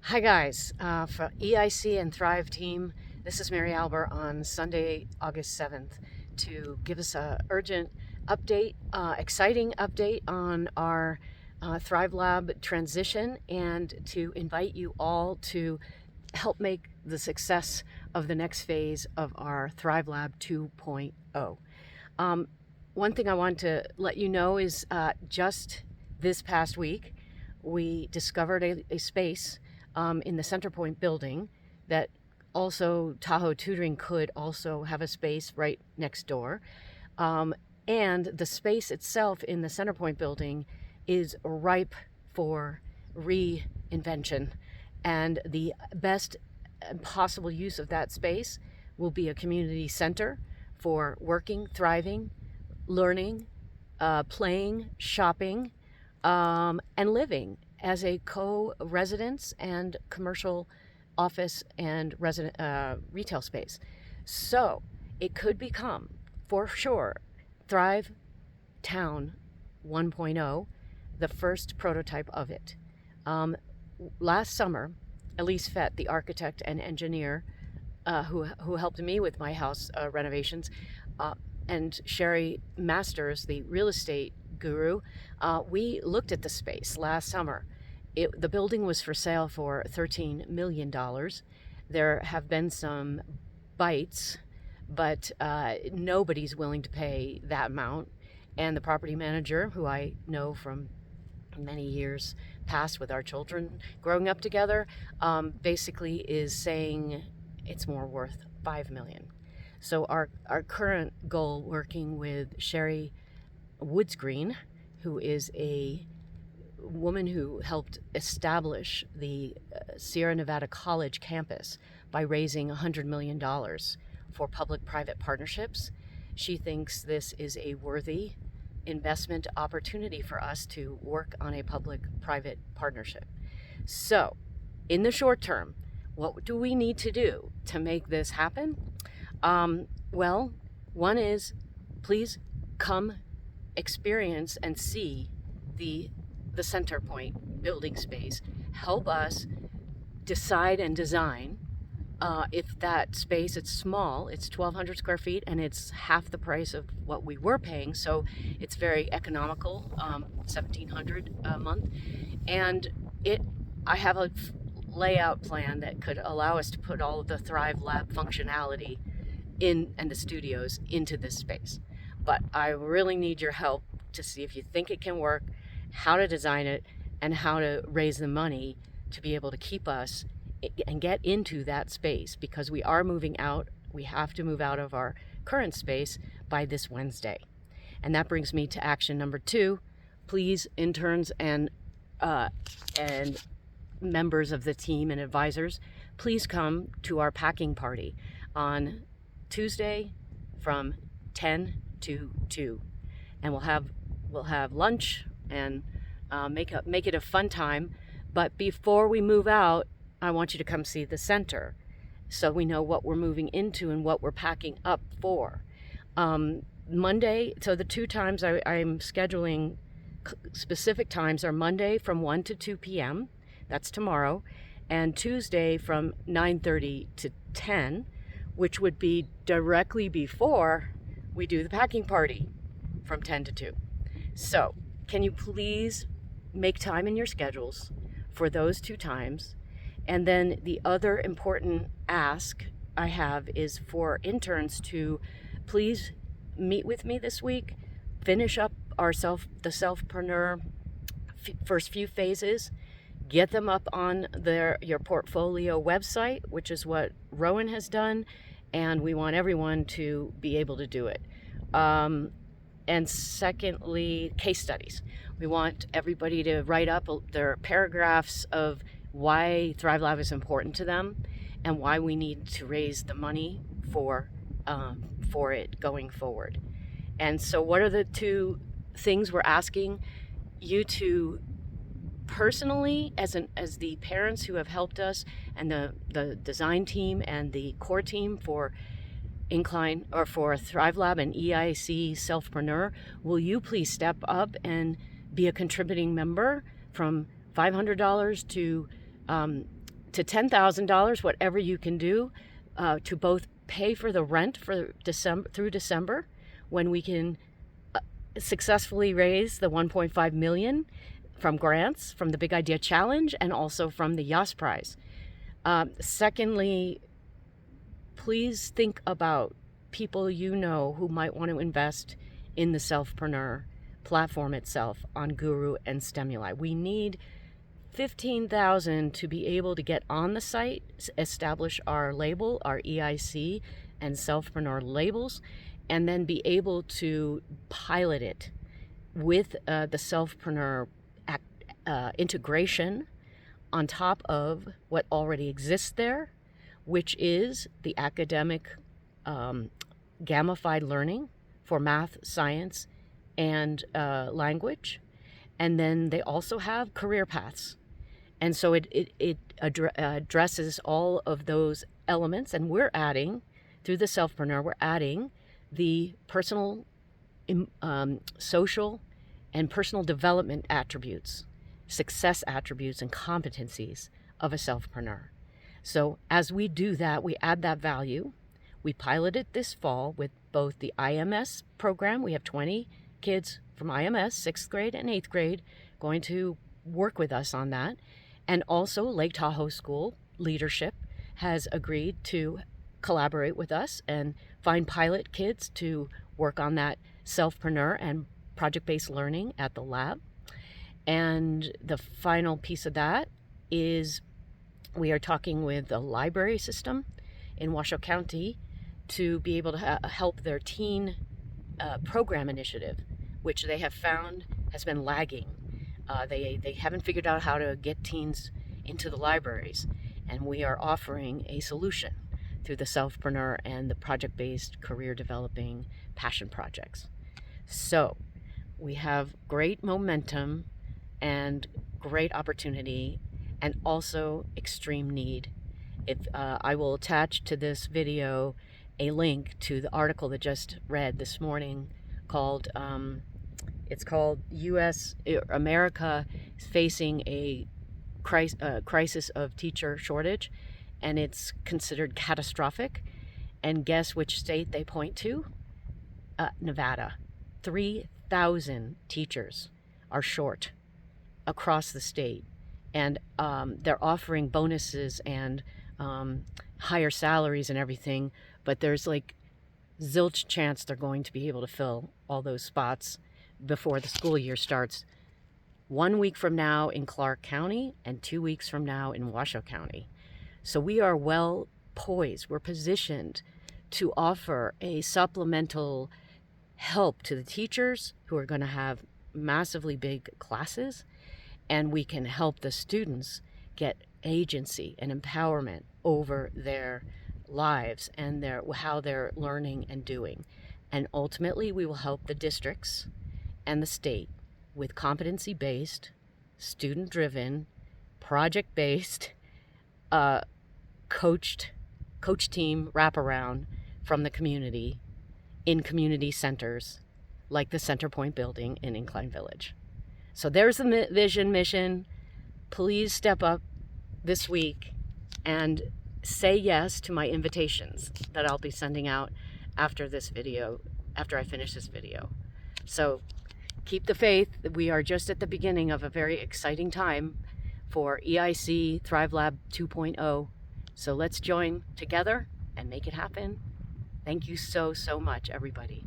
Hi guys, for EIC and Thrive team, this is Mary Albert on Sunday, August 7th to give us a urgent update, exciting update on our Thrive Lab transition and to invite you all to help make the success of the next phase of our Thrive Lab 2.0. One thing I want to let you know is just this past week, we discovered a space in the Centerpoint building that also TAHOE Tutoring could also have a space right next door. And the space itself in the Centerpoint building is ripe for reinvention. And the best possible use of that space will be a community center for working, thriving, learning, playing, shopping, and living as a co-residence and commercial office and retail space. So it could become, for sure, Thrive Town 1.0, the first prototype of it. Last summer, Elise Fett, the architect and engineer who helped me with my house renovations, and Sherry Masters, the real estate guru, we looked at the space last summer. The building was for sale for $13 million. There have been some bites, but nobody's willing to pay that amount. And the property manager, who I know from many years past with our children growing up together, basically is saying it's more worth $5 million. So our current goal, working with Sherry Woodsgreen, who is a woman who helped establish the Sierra Nevada College campus by raising $100 million for public-private partnerships. She thinks this is a worthy investment opportunity for us to work on a public-private partnership. So, in the short term, what do we need to do to make this happen? Well, one is, please come experience and see the Centerpoint building space. Help us decide and design if that space, it's small, it's 1,200 square feet, and it's half the price of what we were paying, so it's very economical, $1,700 a month. And I have a layout plan that could allow us to put all of the Thrive Lab functionality and the studios into this space. But I really need your help to see if you think it can work, how to design it, and how to raise the money to be able to keep us and get into that space, because we are moving out. We have to move out of our current space by this Wednesday. And that brings me to action number 2. Please, interns and members of the team and advisors, please come to our packing party on Tuesday from 10 to 2. And we'll have lunch and make it a fun time. But before we move out, I want you to come see the center so we know what we're moving into and what we're packing up for. Monday, so the 2 times I'm scheduling specific times are Monday from 1 to 2 p.m. That's tomorrow, and Tuesday from 9:30 to 10, which would be directly before we do the packing party from 10 to 2. So can you please make time in your schedules for those 2 times? And then the other important ask I have is for interns to please meet with me this week, finish up the Self-Preneur first few phases, get them up on your portfolio website, which is what Rowan has done, and we want everyone to be able to do it. And secondly, case studies. We want everybody to write up their paragraphs of why Thrive Lab is important to them and why we need to raise the money for it going forward. And so what are the 2 things we're asking you to personally, as the parents who have helped us, and the design team and the core team for Incline or for Thrive Lab and EIC Self-Preneur, will you please step up and be a contributing member from $500 to to $10,000, whatever you can do to both pay for the rent for December through December, when we can successfully raise the $1.5 million from grants from the Big Idea Challenge and also from the YASS Prize. Secondly, please think about people you know who might want to invest in the Self-Preneur platform itself on Guru and Stimuli. We need 15,000 to be able to get on the site, establish our label, our EIC and Self-Preneur labels, and then be able to pilot it with the Self-Preneur integration on top of what already exists there, which is the academic gamified learning for math, science, and language. And then they also have career paths. And so it addresses all of those elements, and we're adding, through the Self-Preneur, we're adding the personal, social, and personal development attributes, success attributes, and competencies of a Self-Preneur. So as we do that, we add that value. We piloted this fall with both the IMS program. We have 20 kids from IMS, 6th grade and 8th grade, going to work with us on that. And also Lake Tahoe School leadership has agreed to collaborate with us and find pilot kids to work on that Self-Preneur and project-based learning at the lab. And the final piece of that is we are talking with the library system in Washoe County to be able to help their teen program initiative, which they have found has been lagging. They haven't figured out how to get teens into the libraries, and we are offering a solution through the Self-Preneur and the project-based career developing passion projects. So we have great momentum and great opportunity, and also extreme need. I will attach to this video a link to the article that just read this morning called it's called America is facing a crisis of teacher shortage, and it's considered catastrophic. And guess which state they point to? Nevada. 3,000 teachers are short across the state, and they're offering bonuses and higher salaries and everything, but there's like zilch chance they're going to be able to fill all those spots before the school year starts. 1 week from now in Clark County and 2 weeks from now in Washoe County. So we are well poised. We're positioned to offer a supplemental help to the teachers who are going to have massively big classes, and we can help the students get agency and empowerment over their lives and how they're learning and doing. And ultimately, we will help the districts and the state with competency-based, student-driven, project-based, coach team wraparound from the community in community centers like the Centerpoint building in Incline Village. So there's the vision, mission. Please step up this week and say yes to my invitations that I'll be sending out after I finish this video. So keep the faith. We are just at the beginning of a very exciting time for EIC Thrive Lab 2.0. So let's join together and make it happen. Thank you so much, everybody.